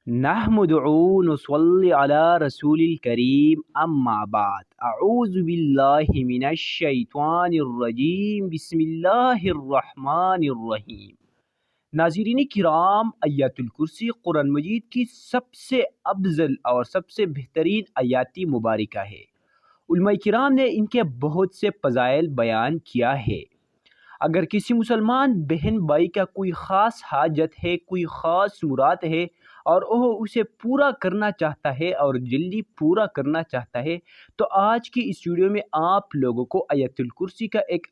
نحمدُ ونصلي على رسول الكريم اما بعد اعوذ باللہ من الشیطان الرجیم بسم اللہ الرحمن الرحیم۔ ناظرین کرام، آیت الکرسی قرآن مجید کی سب سے افضل اور سب سے بہترین آیاتی مبارکہ ہے۔ علماء کرام نے ان کے بہت سے فضائل بیان کیا ہے۔ اگر کسی مسلمان بہن بھائی کا کوئی خاص حاجت ہے، کوئی خاص مراد ہے اور وہ اسے پورا کرنا چاہتا ہے اور جلدی پورا کرنا چاہتا ہے، تو آج کی اس ویڈیو میں آپ لوگوں کو آیت الکرسی کا ایک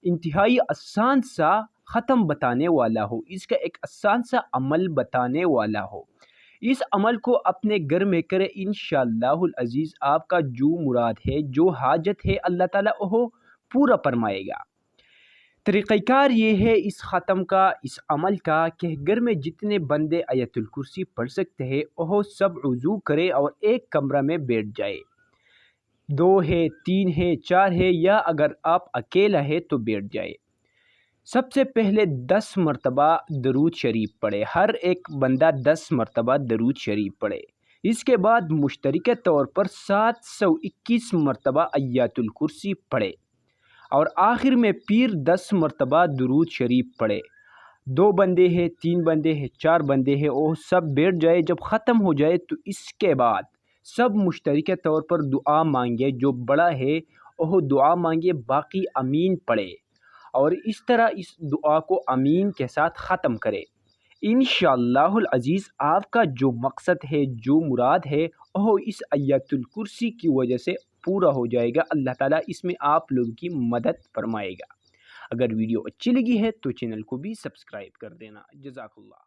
انتہائی آسان سا ختم بتانے والا ہو، اس کا ایک آسان سا عمل بتانے والا ہو۔ اس عمل کو اپنے گھر میں کرے، انشاءاللہ العزیز آپ کا جو مراد ہے، جو حاجت ہے، اللہ تعالیٰ وہ پورا فرمائے گا۔ طریقہ کار یہ ہے اس ختم کا، اس عمل کا، کہ گھر میں جتنے بندے آیت الکرسی پڑھ سکتے ہیں وہ سب وضو کرے اور ایک کمرہ میں بیٹھ جائے۔ 2 ہے، 3 ہے، 4 ہے، یا اگر آپ اکیلا ہے تو بیٹھ جائے۔ سب سے پہلے 10 مرتبہ درود شریف پڑھے، ہر ایک بندہ 10 مرتبہ درود شریف پڑھے۔ اس کے بعد مشترکہ طور پر 721 مرتبہ آیت الکرسی پڑھے اور آخر میں پھر 10 مرتبہ درود شریف پڑھے۔ 2 بندے ہیں، 3 بندے ہیں، 4 بندے ہیں، وہ سب بیٹھ جائے۔ جب ختم ہو جائے تو اس کے بعد سب مشترکہ طور پر دعا مانگے، جو بڑا ہے وہ دعا مانگے، باقی امین پڑھے اور اس طرح اس دعا کو امین کے ساتھ ختم کرے۔ انشاءاللہ العزیز آپ کا جو مقصد ہے، جو مراد ہے، وہ اس آیت الکرسی کی وجہ سے پورا ہو جائے گا۔ اللہ تعالیٰ اس میں آپ لوگوں کی مدد فرمائے گا۔ اگر ویڈیو اچھی لگی ہے تو چینل کو بھی سبسکرائب کر دینا۔ جزاک اللہ۔